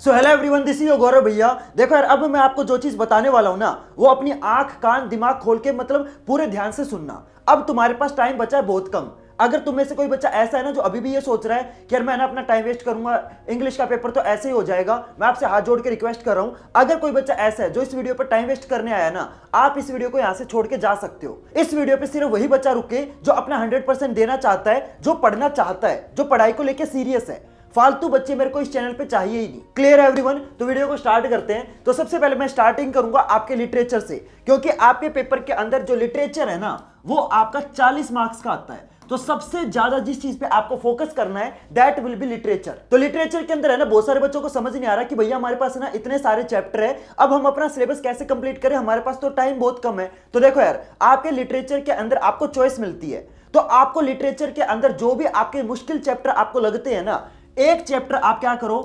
So hello everyone, this is Gaurav भैया। देखो यार, अब मैं आपको जो चीज बताने वाला हूं ना, वो अपनी आंख कान दिमाग खोल के मतलब पूरे ध्यान से सुनना। अब तुम्हारे पास टाइम बचा है बहुत कम। अगर तुम में से कोई बच्चा ऐसा है ना जो अभी भी ये सोच रहा है कि यार मैं ना अपना टाइम वेस्ट करूंगा, इंग्लिश का पेपर तो ऐसे ही हो जाएगा, मैं आपसे हाथ जोड़ के रिक्वेस्ट कर रहा हूं, अगर कोई बच्चा ऐसा है जो इस वीडियो पर टाइम वेस्ट करने आया ना, आप इस वीडियो को यहां से छोड़ के जा सकते हो। इस वीडियो पे सिर्फ वही बच्चा रुके जो अपना 100% देना चाहता है, जो पढ़ना चाहता है, जो पढ़ाई को लेकर सीरियस है। फालतू बच्चे मेरे को इस चैनल पे चाहिए ही नहीं। क्लियर है एवरीवन? तो वीडियो को स्टार्ट करते हैं। तो सबसे पहले मैं स्टार्टिंग करूंगा आपके लिटरेचर से, क्योंकि आपके पेपर के अंदर जो लिटरेचर है ना, वो आपका 40 मार्क्स का आता है। तो सबसे ज्यादा जिस चीज पे आपको फोकस करना है, दैट विल बी लिटरेचर। तो लिटरेचर के अंदर है ना, बहुत सारे बच्चों को समझ नहीं आ रहा कि भैया हमारे पास है ना इतने सारे चैप्टर है, अब हम अपना सिलेबस कैसे कंप्लीट करें, हमारे पास तो टाइम बहुत कम है। तो देखो यार, आपके लिटरेचर के अंदर आपको चॉइस मिलती है। तो आपको लिटरेचर के अंदर जो भी आपके मुश्किल चैप्टर आपको लगते हैं ना, एक चैप्टर आप क्या करो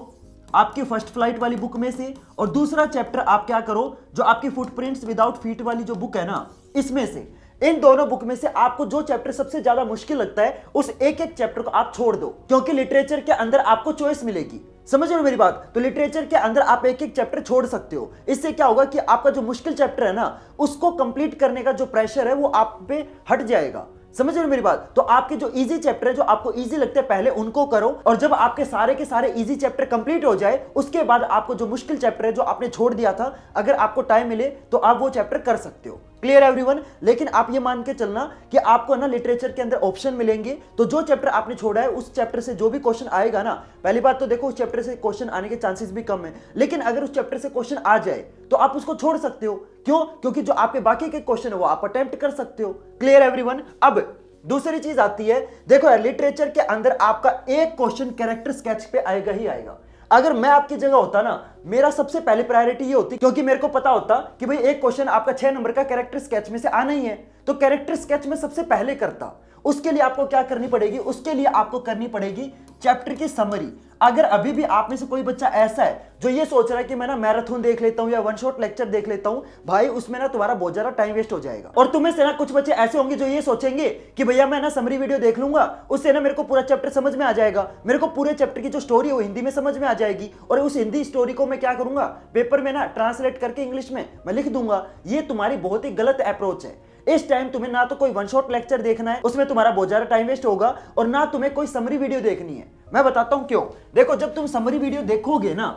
आपकी फर्स्ट फ्लाइट वाली बुक में से, और दूसरा चैप्टर आप क्या करो जो आपकी फुटप्रिंट्स विदाउट फीट वाली जो बुक है ना, इसमें से, इन दोनों बुक में से आपको जो चैप्टर सबसे ज्यादा मुश्किल लगता है, उस एक एक चैप्टर को आप छोड़ दो, क्योंकि लिटरेचर के अंदर आपको चॉइस मिलेगी। समझ रहे हो मेरी बात? तो लिटरेचर के अंदर आप एक एक चैप्टर छोड़ सकते हो। इससे क्या होगा कि आपका जो मुश्किल चैप्टर है ना, उसको कंप्लीट करने का जो प्रेशर है वो आप पे हट जाएगा। समझ रहे हो मेरी बात? तो आपके जो इजी चैप्टर है, जो आपको इजी लगते हैं, पहले उनको करो, और जब आपके सारे के सारे इजी चैप्टर कंप्लीट हो जाए, उसके बाद आपको जो मुश्किल चैप्टर है जो आपने छोड़ दिया था, अगर आपको टाइम मिले तो आप वो चैप्टर कर सकते हो। Clear everyone? लेकिन आप ये मान के चलना कि आपको ना लिटरेचर के अंदर ऑप्शन मिलेंगे, तो जो चैप्टर आपने छोड़ा है उस चैप्टर से जो भी क्वेश्चन आएगा ना, पहली बात तो देखो उस चैप्टर से क्वेश्चन आने के चांसेस भी कम है, लेकिन अगर उस चैप्टर से क्वेश्चन आ जाए तो आप उसको छोड़ सकते हो। क्यों? क्योंकि जो आपके बाकी के क्वेश्चन है वो आप अटेम्प्ट कर सकते हो। Clear everyone? अब दूसरी चीज आती है, देखो यार, लिटरेचर के अंदर आपका एक क्वेश्चन कैरेक्टर स्केच पे आएगा ही आएगा। अगर मैं आपकी जगह होता ना, मेरा सबसे पहले प्रायोरिटी ये होती, क्योंकि मेरे को पता होता कि भाई एक क्वेश्चन आपका 6 नंबर का कैरेक्टर स्केच में से आना ही है, तो कैरेक्टर स्केच में सबसे पहले करता। उसके लिए आपको क्या करनी पड़ेगी? उसके लिए आपको करनी पड़ेगी चैप्टर की समरी। अगर अभी भी आप में से कोई बच्चा ऐसा है जो ये सोच रहा है कि मैं ना मैराथन देख लेता हूं या वन शॉट लेक्चर देख लेता हूं, भाई उसमें ना तुम्हारा बहुत ज्यादा टाइम वेस्ट हो जाएगा। और तुम्हें से ना कुछ बच्चे ऐसे होंगे जो ये सोचेंगे कि भैया मैं ना समरी वीडियो देख लूंगा, उससे ना मेरे को पूरा चैप्टर समझ में आ जाएगा, मेरे को पूरे चैप्टर की जो स्टोरी है वो हिंदी में समझ में आ जाएगी, और उस हिंदी स्टोरी को मैं क्या करूंगा, पेपर में ना ट्रांसलेट करके इंग्लिश में मैं लिख दूंगा। ये तुम्हारी बहुत ही गलत अप्रोच है। इस टाइम तुम्हें ना तो कोई वन शॉट लेक्चर देखना है, उसमें तुम्हारा बहुत ज्यादा टाइम वेस्ट होगा, और ना तुम्हें कोई समरी वीडियो देखनी है। मैं बताता हूं क्यों। देखो, जब तुम समरी वीडियो देखोगे ना,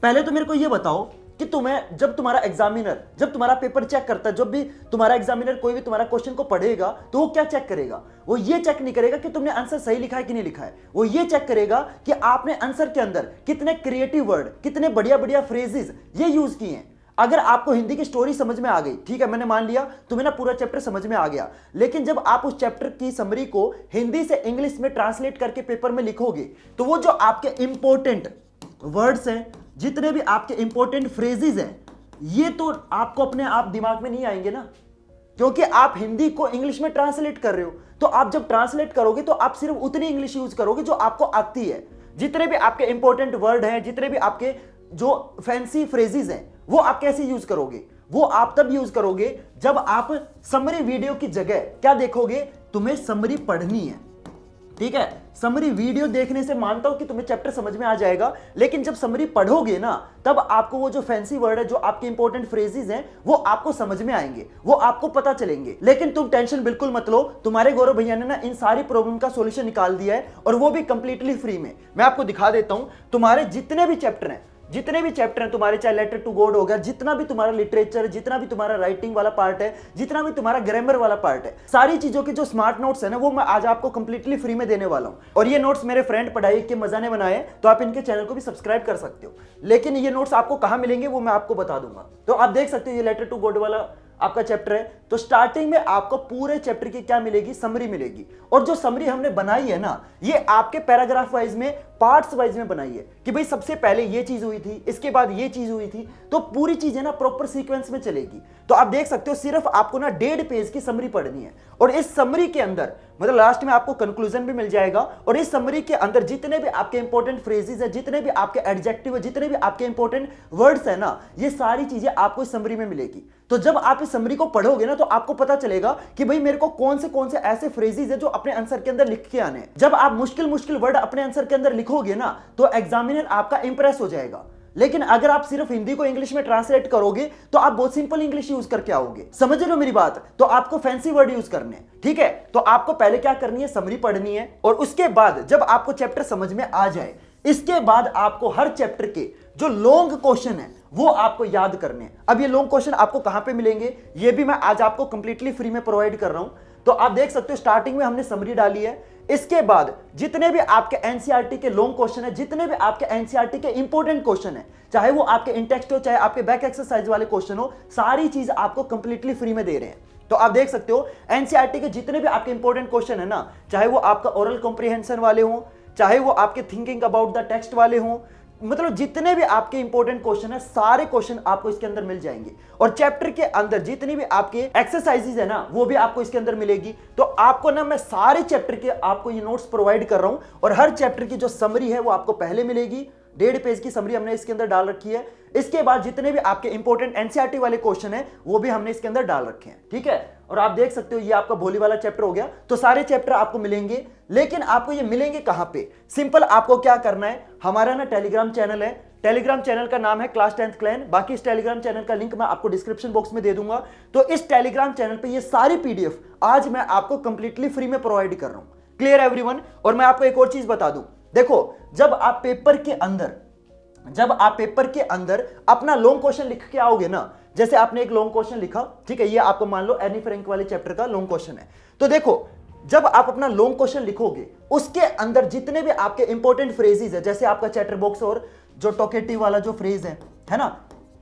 पहले तो मेरे को यह बताओ कि तुम्हें जब तुम्हारा एग्जामिनर, जब तुम्हारा पेपर चेक करता है, जब भी तुम्हारा एग्जामिनर कोई भी तुम्हारा क्वेश्चन को पढ़ेगा, तो वो क्या चेक करेगा? वो ये चेक नहीं करेगा कि तुमने आंसर सही लिखा है कि नहीं लिखा है, वो ये चेक करेगा कि आपने आंसर के अंदर कितने क्रिएटिव वर्ड, कितने बढ़िया बढ़िया फ्रेजेस ये यूज किए हैं। अगर आपको हिंदी की स्टोरी समझ में आ गई, ठीक है, मैंने मान लिया तुम्हें ना पूरा चैप्टर समझ में आ गया, लेकिन जब आप उस चैप्टर की समरी को हिंदी से इंग्लिश में ट्रांसलेट करके पेपर में लिखोगे, तो वो जो आपके इंपॉर्टेंट वर्ड्स हैं, जितने भी आपके इंपॉर्टेंट फ्रेजेस हैं, ये तो आपको अपने आप दिमाग में नहीं आएंगे ना, क्योंकि आप हिंदी को इंग्लिश में ट्रांसलेट कर रहे हो। तो आप जब ट्रांसलेट करोगे तो आप सिर्फ उतनी इंग्लिश यूज करोगे जो आपको आती है। जितने भी आपके इंपॉर्टेंट वर्ड हैं, जितने भी आपके जो फैंसी फ्रेजेस हैं, वो आप कैसे यूज करोगे? वो आप तब यूज करोगे जब आप समरी वीडियो की जगह क्या देखोगे, तुम्हें समरी पढ़नी है। ठीक है, समरी वीडियो देखने से मानता हूं कि तुम्हें चैप्टर समझ में आ जाएगा, लेकिन जब समरी पढ़ोगे ना, तब आपको वो जो फैंसी वर्ड है, जो आपके इंपॉर्टेंट फ्रेजेस हैं, वो आपको समझ में आएंगे, वो आपको पता चलेंगे। लेकिन तुम टेंशन बिल्कुल मत लो, तुम्हारे गौरव भैया ने ना इन सारी प्रॉब्लम का सॉल्यूशन निकाल दिया है, और वो भी कंप्लीटली फ्री में। मैं आपको दिखा देता हूं, तुम्हारे जितने भी चैप्टर हैं, जितने भी चैप्टर हैं तुम्हारे, चाहे लेटर टू गॉड हो गया, जितना भी तुम्हारा लिटरेचर, जितना भी तुम्हारा राइटिंग वाला पार्ट है, जितना भी तुम्हारा ग्रामर वाला पार्ट है, सारी चीजों के जो स्मार्ट नोट्स है ना, वो मैं आज आपको कंप्लीटली फ्री में देने वाला हूं। और ये नोट्स मेरे फ्रेंड पढ़ाई के मजा ने बनाए, तो आप इनके चैनल को भी सब्सक्राइब कर सकते हो। लेकिन ये नोट्स आपको कहां मिलेंगे वो मैं आपको बता दूंगा। तो आप देख सकते हो, ये लेटर टू गॉड वाला आपका चैप्टर है। तो स्टार्टिंग में आपको पूरे चैप्टर की क्या मिलेगी? समरी मिलेगी। और जो समरी हमने बनाई है ना, ये आपके पैराग्राफ वाइज में, पार्ट्स वाइज में बनाई है कि भाई सबसे पहले ये चीज हुई थी, इसके बाद ये चीज हुई थी, तो पूरी चीजें ना प्रॉपर सीक्वेंस में चलेगी। तो आप देख सकते हो, सिर्फ आपको ना 1.5 पेज की समरी पढ़नी है, और इस समरी के अंदर मतलब लास्ट में आपको कंक्लूजन भी मिल जाएगा, और इस समरी के अंदर जितने भी आपके इंपॉर्टेंट फ्रेजेस है, जितने भी आपके एडजेक्टिव है, जितने भी आपके इंपॉर्टेंट वर्ड्स है ना, ये सारी चीजें आपको इस समरी में मिलेगी। तो जब आप इस समरी को पढ़ोगे ना, तो आपको पता चलेगा कि भाई मेरे को कौन से ऐसे फ्रेजेस है जो अपने आंसर के अंदर लिख के आने हैं। जब आप मुश्किल मुश्किल वर्ड अपने आंसर के अंदर लिखोगे ना, तो एग्जामिनर एग्जामिनर आपका इंप्रेस हो जाएगा। लेकिन अगर आप सिर्फ हिंदी को इंग्लिश में ट्रांसलेट करोगे तो आप बहुत सिंपल इंग्लिश यूज करके आओगे। समझ रहे हो मेरी बात? तो आपको फैंसी वर्ड यूज करने, ठीक है? तो आपको पहले क्या करनी है, समरी पढ़नी है, और उसके बाद जब आपको चैप्टर समझ में आ जाए, इसके बाद आपको हर चैप्टर के जो लॉन्ग क्वेश्चन है वो आपको याद करने। अब ये लॉन्ग क्वेश्चन आपको कहां पे मिलेंगे, ये भी मैं आज आपको कंप्लीटली फ्री में प्रोवाइड कर रहा हूं। तो आप देख सकते हो स्टार्टिंग में हमने समरी डाली है, इसके बाद जितने भी आपके एनसीईआरटी के लॉन्ग क्वेश्चन है, जितने भी आपके एनसीईआरटी के इंपॉर्टेंट क्वेश्चन है, चाहे वो आपके इंटेक्स्ट हो, चाहे आपके बैक एक्सरसाइज वाले क्वेश्चन हो, सारी चीज आपको कंप्लीटली फ्री में दे रहे हैं। तो आप देख सकते हो एनसीईआरटी के जितने भी आपके इंपॉर्टेंट क्वेश्चन है ना, चाहे वो आपका ओरल कॉम्प्रिहेंशन वाले हो, चाहे वो आपके थिंकिंग अबाउट द टेक्स्ट वाले हो, मतलब जितने भी आपके इंपॉर्टेंट क्वेश्चन है, सारे क्वेश्चन आपको इसके अंदर मिल जाएंगे। और चैप्टर के अंदर जितनी भी आपके एक्सरसाइजेज है ना, वो भी आपको इसके अंदर मिलेगी। तो आपको ना मैं सारे चैप्टर के आपको ये नोट्स प्रोवाइड कर रहा हूं, और हर चैप्टर की जो समरी है वो आपको पहले मिलेगी। 1.5 पेज की समरी हमने इसके अंदर डाल रखी है। इसके बाद जितने भी आपके इंपॉर्टेंट एनसीईआरटी वाले क्वेश्चन है वो भी हमने इसके अंदर डाल रखे हैं, ठीक है? और आप देख सकते हो ये आपका भोली वाला चैप्टर हो गया। तो सारे चैप्टर आपको मिलेंगे, लेकिन आपको ये मिलेंगे कहां पे? सिंपल आपको क्या करना है, हमारा ना टेलीग्राम चैनल है, टेलीग्राम चैनल का नाम है क्लास 10th क्लैन। बाकी इस टेलीग्राम चैनल का लिंक मैं आपको डिस्क्रिप्शन बॉक्स में दे दूंगा। तो इस टेलीग्राम चैनल पे ये सारी पीडीएफ आज मैं आपको कंप्लीटली फ्री में प्रोवाइड कर रहा हूं। Clear everyone? और मैं आपको एक और चीज बता दूं, देखो जब आप पेपर के अंदर अपना लॉन्ग क्वेश्चन लिख के आओगे ना, जैसे आपने एक लॉन्ग क्वेश्चन लिखा, ठीक है, ये आपको मान लो एनी फ्रैंक वाले चैप्टर का लॉन्ग क्वेश्चन है। तो देखो जब आप अपना लॉन्ग क्वेश्चन लिखोगे, उसके अंदर जितने भी आपके इंपॉर्टेंट फ्रेजेस है, जैसे आपका चैटर बॉक्स और जो टोकेटिव वाला जो फ्रेज है ना,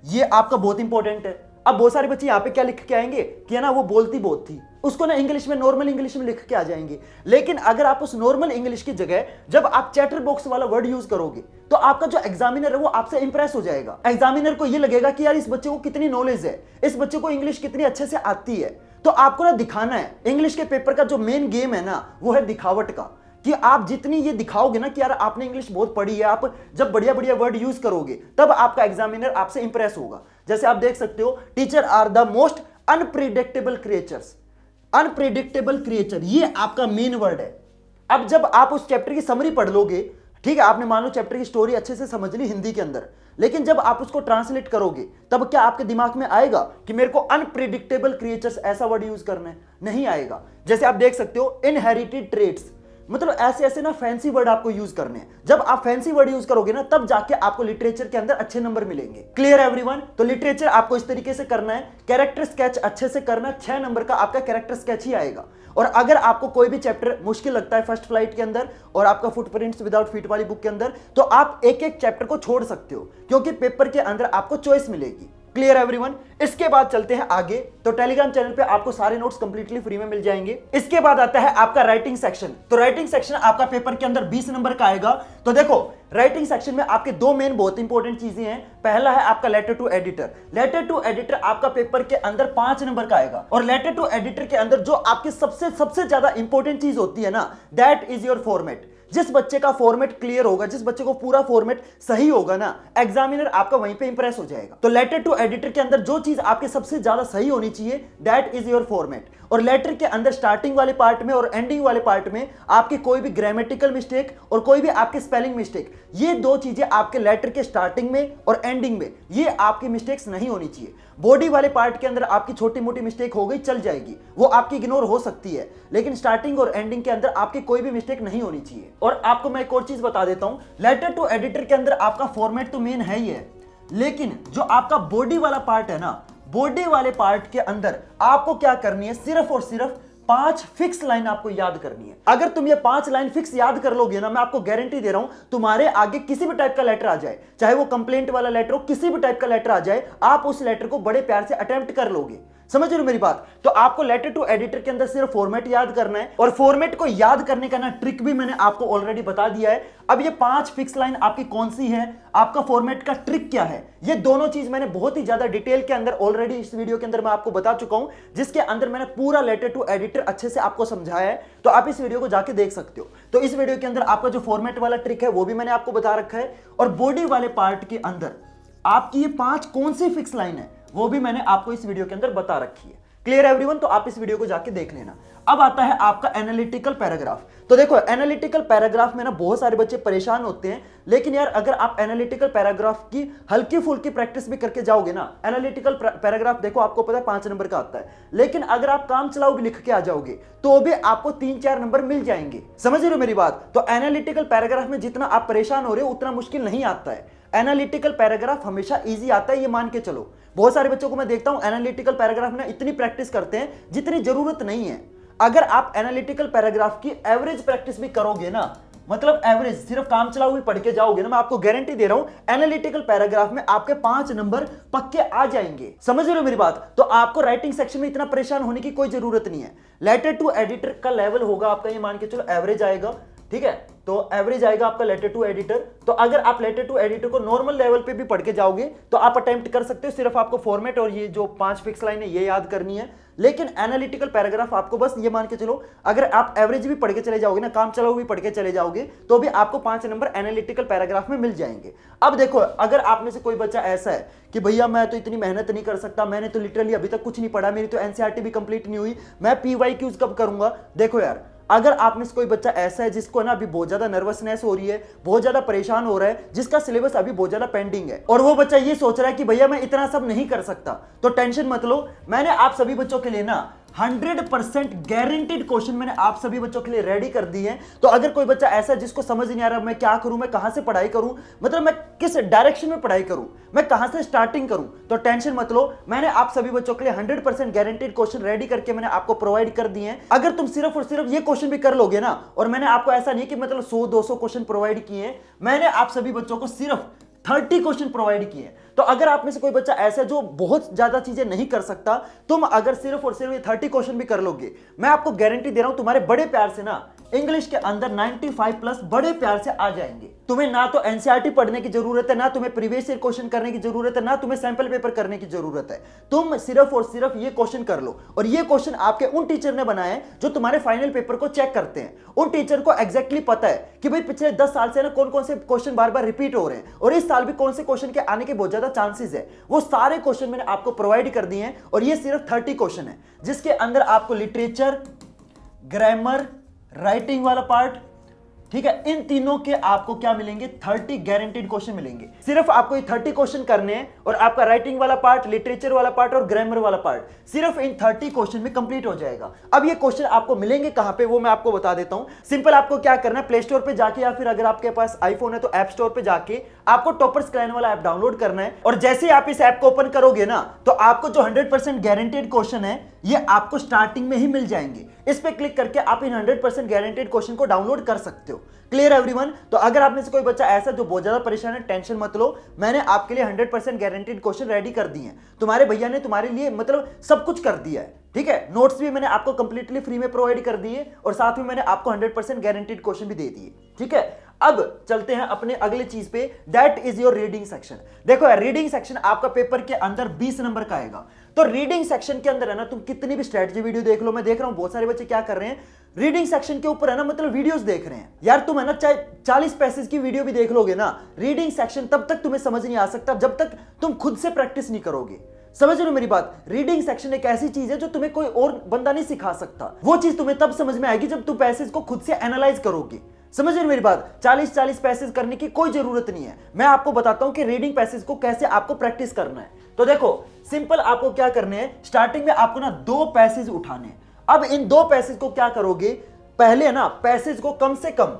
ये आपका बहुत इंपॉर्टेंट है। अब बहुत सारे बच्चे यहाँ पे क्या लिख के आएंगे कि है ना वो बोलती बहुत थी, उसको ना इंग्लिश में, नॉर्मल इंग्लिश में लिख के आ जाएंगे। लेकिन अगर आप उस नॉर्मल इंग्लिश की जगह जब आप चैटर बॉक्स वाला वर्ड यूज करोगे, तो आपका जो एग्जामिनर है वो आपसे इंप्रेस हो जाएगा। एग्जामिनर को ये लगेगा कि यार इस बच्चे को कितनी नॉलेज है, इस बच्चे को इंग्लिश कितनी अच्छे से आती है। तो आपको ना दिखाना है। इंग्लिश के पेपर का जो मेन गेम है ना, वो है दिखावट का, कि आप जितनी ये दिखाओगे ना कि यार आपने इंग्लिश बहुत पढ़ी है, आप जब बढ़िया बढ़िया वर्ड यूज करोगे तब आपका एग्जामिनर आपसे इंप्रेस होगा। जैसे आप देख सकते हो, teacher are the most unpredictable creatures. Unpredictable creature ये आपका मेन वर्ड है। अब जब आप उस चैप्टर की समरी पढ़ लोगे, ठीक है, आपने मान लो चैप्टर की स्टोरी अच्छे से समझ ली हिंदी के अंदर, लेकिन जब आप उसको ट्रांसलेट करोगे तब क्या आपके दिमाग में आएगा कि मेरे को अनप्रिडिक्टेबल क्रिएचर्स ऐसा वर्ड यूज करना है? नहीं आएगा। जैसे आप देख सकते हो इनहेरिटेड ट्रेट्स, मतलब ऐसे ऐसे ना फैंसी वर्ड आपको यूज करने हैं। जब आप फैंसी वर्ड यूज करोगे ना, तब जाके आपको लिटरेचर के अंदर अच्छे नंबर मिलेंगे। Clear everyone? तो लिटरेचर आपको इस तरीके से करना है, कैरेक्टर स्केच अच्छे से करना, 6 नंबर का आपका कैरेक्टर स्केच ही आएगा। और अगर आपको कोई भी चैप्टर मुश्किल लगता है फर्स्ट फ्लाइट के अंदर और आपका फुटप्रिंट्स विदाउट फीट वाली बुक के अंदर, तो आप एक एक चैप्टर को छोड़ सकते हो, क्योंकि पेपर के अंदर आपको चॉइस मिलेगी। Clear everyone? इसके बाद चलते हैं आगे। तो टेलीग्राम चैनल पे आपको सारे नोट्स कंप्लीटली फ्री में मिल जाएंगे। इसके बाद आता है आपका राइटिंग सेक्शन। तो राइटिंग सेक्शन आपका पेपर के अंदर 20 नंबर का आएगा। तो देखो राइटिंग सेक्शन में आपके दो मेन बहुत इंपॉर्टेंट चीजें हैं। पहला है आपका letter to editor. Letter to editor आपका पेपर के अंदर 5 नंबर का आएगा। और लेटर टू एडिटर के अंदर जो आपकी सबसे ज्यादा इंपॉर्टेंट चीज होती है ना, दैट इज योर फॉर्मेट। जिस बच्चे का फॉर्मेट क्लियर होगा, जिस बच्चे को पूरा फॉर्मेट सही होगा ना, एग्जामिनर आपका वहीं पे इंप्रेस हो जाएगा। तो लेटर टू एडिटर के अंदर जो चीज आपके सबसे ज्यादा सही होनी चाहिए, दैट इज योर फॉर्मेट। और लेटर के अंदर स्टार्टिंग वाले पार्ट में और एंडिंग वाले पार्ट में आपकी कोई भी ग्रामेटिकल मिस्टेक और कोई भी आपके स्पेलिंग मिस्टेक, ये दो चीजें आपके लेटर के स्टार्टिंग में और एंडिंग में, ये आपकी मिस्टेक्स नहीं होनी चाहिए। बॉडी वाले पार्ट के अंदर आपकी छोटी मोटी मिस्टेक हो गई, चल जाएगी, वो आपकी इग्नोर हो सकती है, लेकिन स्टार्टिंग और एंडिंग के अंदर आपकी कोई भी मिस्टेक नहीं होनी चाहिए। और आपको मैं एक और चीज बता देता हूं, लेटर टू एडिटर के अंदर आपका फॉर्मेट तो मेन है ही है, लेकिन जो आपका बॉडी वाला पार्ट है ना, बॉडी वाले पार्ट के अंदर आपको क्या करनी है, सिर्फ और सिर्फ 5 फिक्स लाइन आपको याद करनी है। अगर तुम ये 5 लाइन फिक्स याद कर लोगे ना, मैं आपको गारंटी दे रहा हूं, तुम्हारे आगे किसी भी टाइप का लेटर आ जाए, चाहे वो कंप्लेंट वाला लेटर हो, किसी भी टाइप का लेटर आ जाए, आप उस लेटर को बड़े प्यार से अटेम्प्ट कर लोगे। समझ रहे हो मेरी बात? तो आपको लेटर टू एडिटर के अंदर सिर्फ फॉर्मेट याद करना है, और फॉर्मेट को याद करने का ना ट्रिक भी मैंने आपको ऑलरेडी बता दिया है। अब ये 5 फिक्स लाइन आपकी कौन सी है, आपका फॉर्मेट का ट्रिक क्या है, ये दोनों चीज मैंने बहुत ही ज्यादा डिटेल के अंदर ऑलरेडी इस वीडियो के अंदर मैं आपको बता चुका हूं, जिसके अंदर मैंने पूरा लेटर टू एडिटर अच्छे से आपको समझाया है। तो आप इस वीडियो को जाके देख सकते हो। तो इस वीडियो के अंदर आपका जो फॉर्मेट वाला ट्रिक है वो भी मैंने आपको बता रखा है, और बॉडी वाले पार्ट के अंदर आपकी ये 5 कौन सी फिक्स लाइन है वो भी मैंने आपको इस वीडियो के अंदर बता रखी है। Clear everyone? तो आप इस वीडियो को जाके देख लेना। अब आता है आपका एनालिटिकल पैराग्राफ। तो देखो एनालिटिकल पैराग्राफ में ना बहुत सारे बच्चे परेशान होते हैं, लेकिन यार अगर आप एनालिटिकल पैराग्राफ की हल्की फुल्की प्रैक्टिस भी करके जाओगे ना, एनालिटिकल पैराग्राफ देखो आपको पता है 5 नंबर का आता है, लेकिन अगर आप काम चलाओ भी लिख के आ जाओगे तो भी आपको 3-4 नंबर मिल जाएंगे। समझ रहे हो मेरी बात? तो एनालिटिकल पैराग्राफ में जितना आप परेशान हो रहे हो उतना मुश्किल नहीं आता है। एनालिटिकल पैराग्राफ हमेशा इजी आता है, ये मान के चलो। बहुत सारे बच्चों को मैं देखता हूं एनालिटिकल पैराग्राफ में इतनी प्रैक्टिस करते हैं जितनी जरूरत नहीं है। अगर आप एनालिटिकल पैराग्राफ की एवरेज प्रैक्टिस भी करोगे ना, मतलब एवरेज सिर्फ काम चलाओ भी पढ़ के जाओगे ना, मैं आपको गारंटी दे रहा हूं एनालिटिकल पैराग्राफ में आपके 5 नंबर पक्के आ जाएंगे। समझ रहे हो मेरी बात? तो आपको राइटिंग सेक्शन में इतना परेशान होने की कोई जरूरत नहीं है। लेटर टू एडिटर का लेवल होगा आपका, ये मान के चलो एवरेज आएगा, ठीक है? तो एवरेज आएगा आपका लेटर टू एडिटर। तो अगर आप लेटर टू एडिटर को नॉर्मल लेवल पे भी पढ़ के जाओगे तो आप अटेम्प्ट कर सकते हो। सिर्फ आपको फॉर्मेट और ये जो 5 फिक्स लाइन है ये याद करनी है। लेकिन एनालिटिकल पैराग्राफ आपको बस ये मान के चलो, अगर आप एवरेज भी पढ़ के चले जाओगे ना, काम चलाओ भी पढ़ के चले जाओगे तो भी आपको 5 नंबर एनालिटिकल पैराग्राफ में मिल जाएंगे। अब देखो अगर आप में से कोई बच्चा ऐसा है कि भैया मैं तो इतनी मेहनत नहीं कर सकता, मैंने तो लिटरली अभी तक कुछ नहीं पढ़ा, मेरी तो एनसीईआरटी भी कंप्लीट नहीं हुई, मैं पीवाईक्यूज कब करूंगा? देखो यार अगर आप में से कोई बच्चा ऐसा है जिसको ना अभी बहुत ज्यादा नर्वसनेस हो रही है, बहुत ज्यादा परेशान हो रहा है, जिसका सिलेबस अभी बहुत ज्यादा पेंडिंग है, और वो बच्चा ये सोच रहा है कि भैया मैं इतना सब नहीं कर सकता, तो टेंशन मत लो। मैंने आप सभी बच्चों के लिए ना 100% गारंटीड क्वेश्चन मैंने आप सभी बच्चों के लिए रेडी कर दी है। तो अगर कोई बच्चा ऐसा है जिसको समझ नहीं आ रहा मैं क्या करूं, मैं कहां से पढ़ाई करूं, मतलब मैं किस डायरेक्शन में पढ़ाई करूं, मैं कहां से स्टार्टिंग करूं, तो टेंशन मत लो। मैंने आप सभी बच्चों के लिए 100% गारंटीड क्वेश्चन रेडी करके मैंने आपको प्रोवाइड कर दिए हैं। अगर तुम सिर्फ और सिर्फ ये क्वेश्चन भी कर लोगे ना, और मैंने आपको ऐसा नहीं कि मतलब 100-200 क्वेश्चन प्रोवाइड किए हैं, मैंने आप सभी बच्चों को सिर्फ 30 क्वेश्चन प्रोवाइड किए। तो अगर आप में से कोई बच्चा ऐसा है जो बहुत ज्यादा चीजें नहीं कर सकता, तुम अगर सिर्फ और सिर्फ ये 30 क्वेश्चन भी कर लोगे, मैं आपको गारंटी दे रहा हूं तुम्हारे बड़े प्यार से ना इंग्लिश के अंदर 95 प्लस बड़े प्यार से आ जाएंगे। तुम्हें ना तो एनसीईआरटी पढ़ने की जरूरत है, ना तुम्हें प्रीवियस ईयर क्वेश्चन करने की जरूरत है, ना तुम्हें सैंपल पेपर करने की जरूरत है। तुम सिर्फ और सिर्फ ये क्वेश्चन कर लो, और ये क्वेश्चन आपके उन टीचर ने बनाए जो तुम्हारे फाइनल पेपर को चेक करते हैं। उन टीचर को एग्जैक्टली पता है कि भाई पिछले 10 साल से ना कौन कौन से क्वेश्चन बार बार रिपीट हो रहे हैं, और इस साल भी कौन से क्वेश्चन के आने के बहुत ज्यादा चांसेस है। वो सारे क्वेश्चन मैंने आपको प्रोवाइड कर दिए हैं, और ये सिर्फ 30 क्वेश्चन है, जिसके अंदर आपको लिटरेचर, ग्रामर, राइटिंग वाला पार्ट, ठीक है, इन तीनों के आपको क्या मिलेंगे? 30 गारंटीड क्वेश्चन मिलेंगे। सिर्फ आपको ये 30 क्वेश्चन करने हैं, और आपका राइटिंग वाला पार्ट, लिटरेचर वाला पार्ट और ग्रामर वाला पार्ट सिर्फ इन 30 क्वेश्चन में कंप्लीट हो जाएगा। अब ये क्वेश्चन आपको मिलेंगे कहां पे, वो मैं आपको बता देता हूं। सिंपल आपको क्या करना है, प्ले स्टोर पे जाके, या फिर अगर आपके पास आईफोन है तो ऐप स्टोर पे जाके आपको टॉपर्स क्लैन वाला ऐप डाउनलोड करना है, और जैसे ही आप इस ऐप को ओपन करोगे ना, तो आपको जो 100% गारंटीड क्वेश्चन है ये आपको स्टार्टिंग में ही मिल जाएंगे। इस पे क्लिक करके आप इन 100% गारंटीड क्वेश्चन को डाउनलोड कर सकते हो। Clear everyone? तो अगर आप में से कोई बच्चा ऐसा जो बहुत ज्यादा परेशान है, टेंशन मत लो, मैंने आपके लिए 100% गारंटीड क्वेश्चन रेडी कर दिए हैं। तुम्हारे भैया ने तुम्हारे लिए मतलब सब कुछ कर दिया है, ठीक है? नोट्स भी मैंने आपको कंप्लीटली फ्री में प्रोवाइड कर दिए, और साथ में मैंने आपको 100% गारंटीड क्वेश्चन भी दे दिए, ठीक है? अब चलते हैं अपने अगले चीज पे, that is your reading section. देखो यार रीडिंग सेक्शन आपका पेपर के अंदर 20 नंबर का आएगा। तो रीडिंग सेक्शन के अंदर है ना, तुम कितनी भी स्ट्रेटजी वीडियो देख लो, मैं देख रहा हूं बहुत सारे बच्चे क्या कर रहे हैं, रीडिंग सेक्शन के ऊपर है ना मतलब वीडियोस देख रहे हैं। यार तुम है ना चाहे 40 पैसेज की वीडियो भी देख लोगे ना, रीडिंग सेक्शन तब तक तुम्हें समझ नहीं आ सकता जब तक तुम खुद से प्रैक्टिस नहीं करोगे। समझ रहे हो मेरी बात? रीडिंग सेक्शन एक ऐसी चीज है जो तुम्हें कोई और बंदा नहीं सिखा सकता। वो चीज तुम्हें तब समझ में आएगी जब तुम पैसेज को खुद से एनालाइज करोगे। समझ रहे हो मेरी बात? 40 पैसेज करने की कोई जरूरत नहीं है। मैं आपको बताता हूं कि रीडिंग पैसेज को कैसे आपको प्रैक्टिस करना है। तो देखो सिंपल आपको क्या करने हैं, स्टार्टिंग में आपको ना 2 पैसेज उठाने हैं। अब इन 2 पैसेज को क्या करोगे, पहले ना पैसेज को कम से कम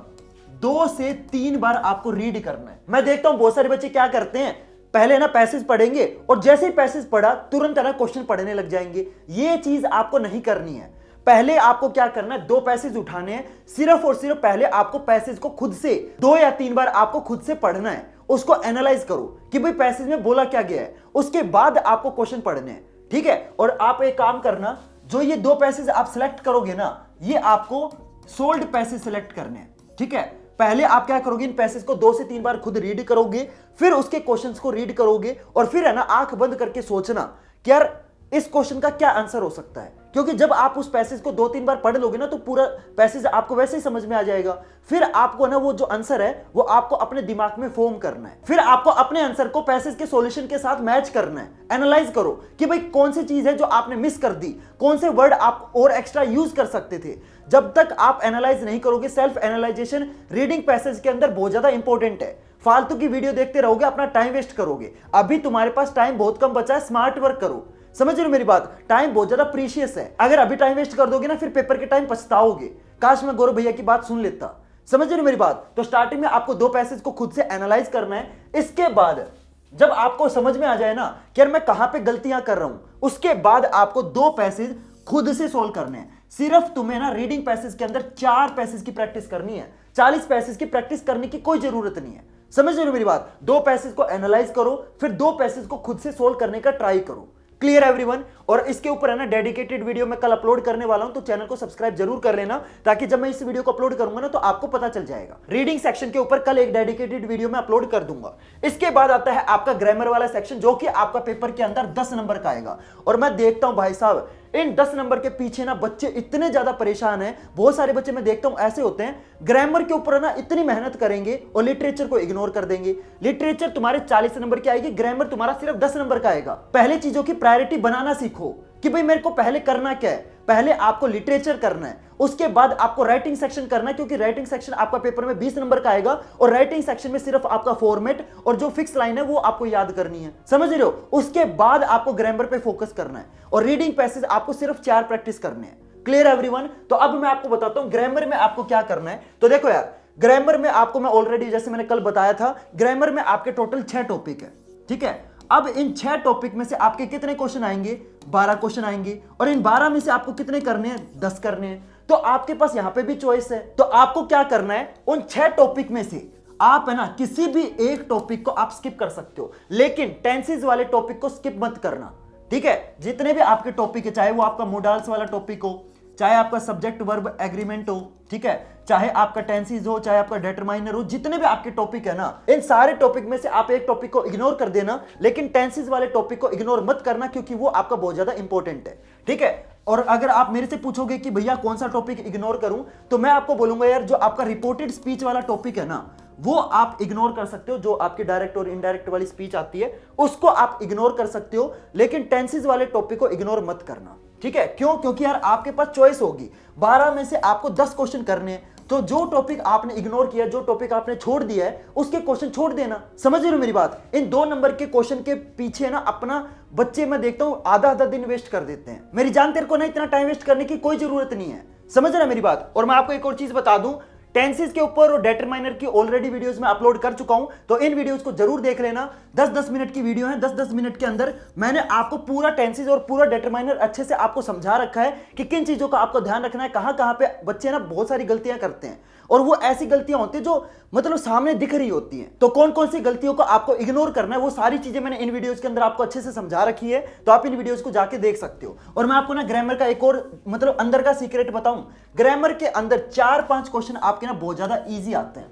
2 से 3 बार आपको रीड करना है। मैं देखता हूं बहुत सारे बच्चे क्या करते हैं, पहले ना पैसेज पढ़ेंगे और जैसे ही पैसेज पढ़ा तुरंत ना क्वेश्चन पढ़ने लग जाएंगे। ये चीज आपको नहीं करनी है। पहले आपको क्या करना है, 2 पैसेज उठाने हैं, सिर्फ और सिर्फ पहले आपको पैसेज को खुद से 2 या 3 बार आपको खुद से पढ़ना है, उसको एनालाइज करो कि भाई पैसेज में बोला क्या गया है, उसके बाद आपको क्वेश्चन पढ़ने हैं, ठीक है? और आप एक काम करना, जो ये 2 पैसेज आप सिलेक्ट करोगे ना, ये आपको सोल्ड पैसेज सिलेक्ट करने हैं, ठीक है? पहले आप क्या करोगे, इन पैसेज को 2 से 3 बार खुद रीड करोगे, फिर उसके क्वेश्चंस को रीड करोगे, और फिर है ना आंख बंद करके सोचना कि यार इस क्वेश्चन का क्या आंसर हो सकता है, क्योंकि जब आप उस पैसेज को 2-3 बार पढ़ लोगे ना तो पूरा पैसेज आपको वैसे ही समझ में आ जाएगा। फिर आपको ना वो जो आंसर है वो आपको अपने दिमाग में फॉर्म करना है, फिर आपको अपने आंसर को पैसेज के सॉल्यूशन के साथ मैच करना है। एनालाइज करो कि भाई कौन सी चीज है जो आपने मिस कर दी, कौन से वर्ड आप और एक्स्ट्रा यूज कर सकते थे। जब तक आप एनालाइज नहीं करोगे, सेल्फ एनालाइजेशन रीडिंग पैसेज के अंदर बहुत ज्यादा इंपॉर्टेंट है। फालतू की वीडियो देखते रहोगे, अपना टाइम वेस्ट करोगे। अभी तुम्हारे पास टाइम बहुत कम बचा है, स्मार्ट वर्क करो। समझ रहे हो मेरी बात? टाइम बहुत ज्यादा प्रीशियस है। अगर अभी टाइम वेस्ट कर दोगे ना फिर पेपर के टाइम पछताओगे, काश मैं गौरव भैया की बात सुन लेता। समझ रहे हो मेरी बात? तो स्टार्टिंग में आपको 2 पैसेज को खुद से एनालाइज करना है। इसके बाद जब आपको समझ में आ जाए ना कि यार मैं कहां पे गलतियां कर रहा हूं, उसके बाद आपको 2 पैसेज खुद से सोल्व करने हैं। सिर्फ तुम्हें ना रीडिंग पैसेज के अंदर 4 पैसेज की प्रैक्टिस करनी है, 40 पैसेज की प्रैक्टिस करने की कोई जरूरत नहीं है। समझ रहे हो मेरी बात? 2 पैसेज को एनालाइज करो, फिर 2 पैसेज को खुद से सोल्व करने का ट्राई करो। Clear everyone? और इसके ऊपर है ना डेडिकेटेड वीडियो मैं कल अपलोड करने वाला हूं, तो चैनल को सब्सक्राइब जरूर कर लेना, ताकि जब मैं इस वीडियो को अपलोड करूंगा ना तो आपको पता चल जाएगा। रीडिंग सेक्शन के ऊपर कल एक डेडिकेटेड वीडियो मैं अपलोड कर दूंगा। इसके बाद आता है आपका ग्रामर वाला सेक्शन, जो कि आपका पेपर के अंदर 10 नंबर का आएगा। और मैं देखता हूं भाई साहब इन 10 नंबर के पीछे ना बच्चे इतने ज्यादा परेशान हैं। बहुत सारे बच्चे मैं देखता हूं ऐसे होते हैं, ग्रामर के ऊपर ना इतनी मेहनत करेंगे और लिटरेचर को इग्नोर कर देंगे। लिटरेचर तुम्हारे 40 नंबर की आएगी, ग्रामर तुम्हारा सिर्फ 10 नंबर का आएगा। पहले चीजों की प्रायोरिटी बनाना सीखो कि भाई मेरे को पहले करना क्या है। पहले आपको लिटरेचर करना है, उसके बाद आपको राइटिंग सेक्शन करना है, क्योंकि राइटिंग सेक्शन आपका पेपर में 20 नंबर का आएगा। और राइटिंग सेक्शन में सिर्फ आपका फॉर्मेट और जो फिक्स लाइन है वो आपको याद करनी है। समझ रहे हो? उसके बाद आपको ग्रामर पे फोकस करना है और रीडिंग पैसेज आपको सिर्फ 4 प्रैक्टिस करने हैं। Clear everyone? तो अब मैं आपको बताता हूं ग्रामर में आपको क्या करना है। तो देखो यार, ग्रामर में आपको मैं ऑलरेडी जैसे मैंने कल बताया था, ग्रामर में आपके टोटल 6 टॉपिक है। ठीक है, अब इन 6 टॉपिक में से आपके कितने क्वेश्चन आएंगे? 12 क्वेश्चन आएंगे। और इन 12 में से आपको कितने करने हैं? 10 करने हैं। तो आपके पास यहां पे भी चॉइस है। तो आपको क्या करना है, उन 6 टॉपिक में से आप है ना किसी भी एक टॉपिक को आप स्किप कर सकते हो, लेकिन टेंसेस वाले टॉपिक को स्किप मत करना। ठीक है, जितने भी आपके टॉपिक है, चाहे वो आपका मोडाल्स वाला टॉपिक हो, चाहे आपका सब्जेक्ट वर्ब एग्रीमेंट हो, ठीक है, चाहे आपका टेंसेस हो, चाहे आपका डिटरमाइनर हो, जितने भी आपके टॉपिक है ना, इन सारे टॉपिक में से आप एक टॉपिक को इग्नोर कर देना, लेकिन टेंसेस वाले टॉपिक को इग्नोर मत करना, क्योंकि वो आपका बहुत ज्यादा इंपॉर्टेंट है। ठीक है, और अगर आप मेरे से पूछोगे कि भैया कौन सा टॉपिक इग्नोर करूं, तो मैं आपको बोलूंगा यार जो आपका रिपोर्टेड स्पीच वाला टॉपिक है ना, वो आप इग्नोर कर सकते हो। जो आपकी डायरेक्ट और इनडायरेक्ट वाली स्पीच आती है उसको आप इग्नोर कर सकते हो, लेकिन टेंसेस वाले टॉपिक को इग्नोर मत करना। ठीक है, क्यों? क्योंकि यार आपके पास चॉइस होगी, 12 में से आपको 10 क्वेश्चन करने हैं। तो जो टॉपिक आपने इग्नोर किया, जो टॉपिक आपने छोड़ दिया है, उसके क्वेश्चन छोड़ देना। समझ रहे हो मेरी बात? इन 2 नंबर के क्वेश्चन के पीछे ना अपना बच्चे मैं देखता हूं आधा दिन वेस्ट कर देते हैं। मेरी जान, तेरे को ना इतना टाइम वेस्ट करने की कोई जरूरत नहीं है। समझ रहे मेरी बात? और मैं आपको एक और चीज बता दूं, टेंसेस के ऊपर और डिटरमाइनर की ऑलरेडी वीडियोस में अपलोड कर चुका हूं, तो इन वीडियोस को जरूर देख लेना। 10-10 मिनट की वीडियो है, 10-10 मिनट के अंदर मैंने आपको पूरा टेंसेस और पूरा डिटरमाइनर अच्छे से आपको समझा रखा है कि किन चीजों का आपको ध्यान रखना है, कहां पे बच्चे ना बहुत सारी गलतियां करते हैं, और वो ऐसी गलतियां होती है जो मतलब सामने दिख रही होती हैं। तो कौन कौन सी गलतियों को आपको इग्नोर करना है, वो सारी चीजें मैंने इन वीडियोस के अंदर आपको अच्छे से समझा रखी है, तो आप इन वीडियोस को जाके देख सकते हो। और मैं आपको ना ग्रामर का एक और मतलब अंदर का सीक्रेट बताऊं, ग्रामर के अंदर 4-5 क्वेश्चन आपके ना बहुत ज्यादा ईजी आते हैं।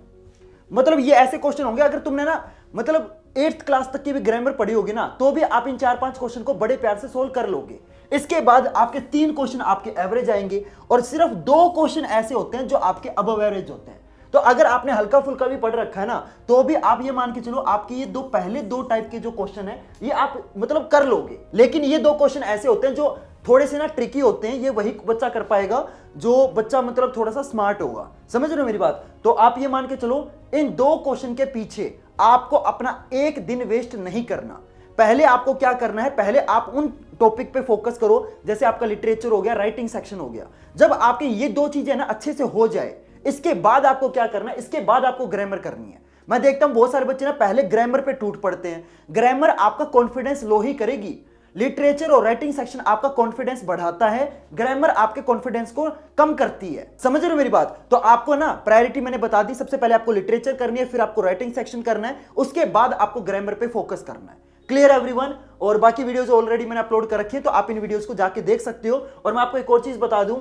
मतलब ये ऐसे क्वेश्चन होंगे, अगर तुमने ना मतलब 8th क्लास तक की भी ग्रामर पढ़ी होगी ना, तो भी आप इन 4-5 क्वेश्चन को बड़े प्यार से सोल्व कर लोगे। इसके बाद आपके 3 क्वेश्चन आपके एवरेज आएंगे, और सिर्फ 2 क्वेश्चन ऐसे होते हैं जो आपके अबव एवरेज होते हैं। तो अगर आपने हल्का फुल्का भी पढ़ रखा है ना, तो भी आप ये मान के चलो आपके ये पहले दो टाइप के जो क्वेश्चन है ये आप मतलब कर लोगे। लेकिन ये 2 क्वेश्चन ऐसे होते हैं जो थोड़े से ना ट्रिकी होते हैं, ये वही बच्चा कर पाएगा जो बच्चा मतलब थोड़ा सा स्मार्ट होगा। समझ रहे हो मेरी बात? तो आप ये मान के चलो इन 2 क्वेश्चन के पीछे आपको अपना 1 दिन वेस्ट नहीं करना। पहले आपको क्या करना है, पहले आप उन टॉपिक पे फोकस करो, जैसे आपका लिटरेचर हो गया, राइटिंग सेक्शन हो गया। जब आपके ये 2 चीजें ना अच्छे से हो जाए, इसके बाद आपको क्या करना है, इसके बाद आपको ग्रामर करनी है। मैं देखता हूं बहुत सारे बच्चे ना पहले ग्रामर पे टूट पड़ते हैं। ग्रामर आपका कॉन्फिडेंस लो ही करेगी, लिटरेचर और राइटिंग सेक्शन आपका कॉन्फिडेंस बढ़ाता है, ग्रामर आपके कॉन्फिडेंस को कम करती है। समझ रहे हो मेरी बात? तो आपको ना प्रायोरिटी मैंने बता दी, सबसे पहले आपको लिटरेचर करनी है, फिर आपको राइटिंग सेक्शन करना है, उसके बाद आपको ग्रामर पे फोकस करना है। Clear everyone? और बाकी वीडियोस ऑलरेडी मैंने अपलोड कर रखी है, तो आप इन वीडियोस को जाके देख सकते हो। और मैं आपको एक और चीज बता दूं,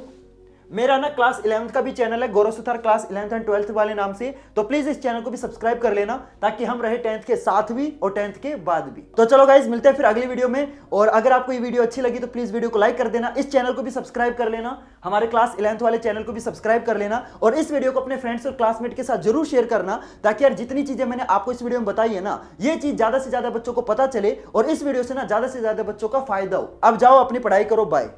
मेरा ना क्लास 11th का भी चैनल है, गौरव Suthar class 11th and 12th वाले नाम से। तो प्लीज इस चैनल को भी सब्सक्राइब कर लेना ताकि हम रहे 10th के साथ भी और 10th के बाद भी। तो चलो गाइज, मिलते हैं फिर अगली वीडियो में। और अगर आपको ये वीडियो अच्छी लगी तो प्लीज वीडियो को लाइक कर देना, इस चैनल को भी सब्सक्राइब कर लेना, हमारे क्लास 11th वाले चैनल को भी सब्सक्राइब कर लेना, और इस वीडियो को अपने फ्रेंड्स और क्लासमेट के साथ जरूर शेयर करना ताकि यार जितनी चीजें मैंने आपको इस वीडियो में बताई है ना, ये चीज ज्यादा से ज्यादा बच्चों को पता चले और इस वीडियो से ना ज्यादा से ज्यादा बच्चों का फायदा हो। अब जाओ अपनी पढ़ाई करो, बाय।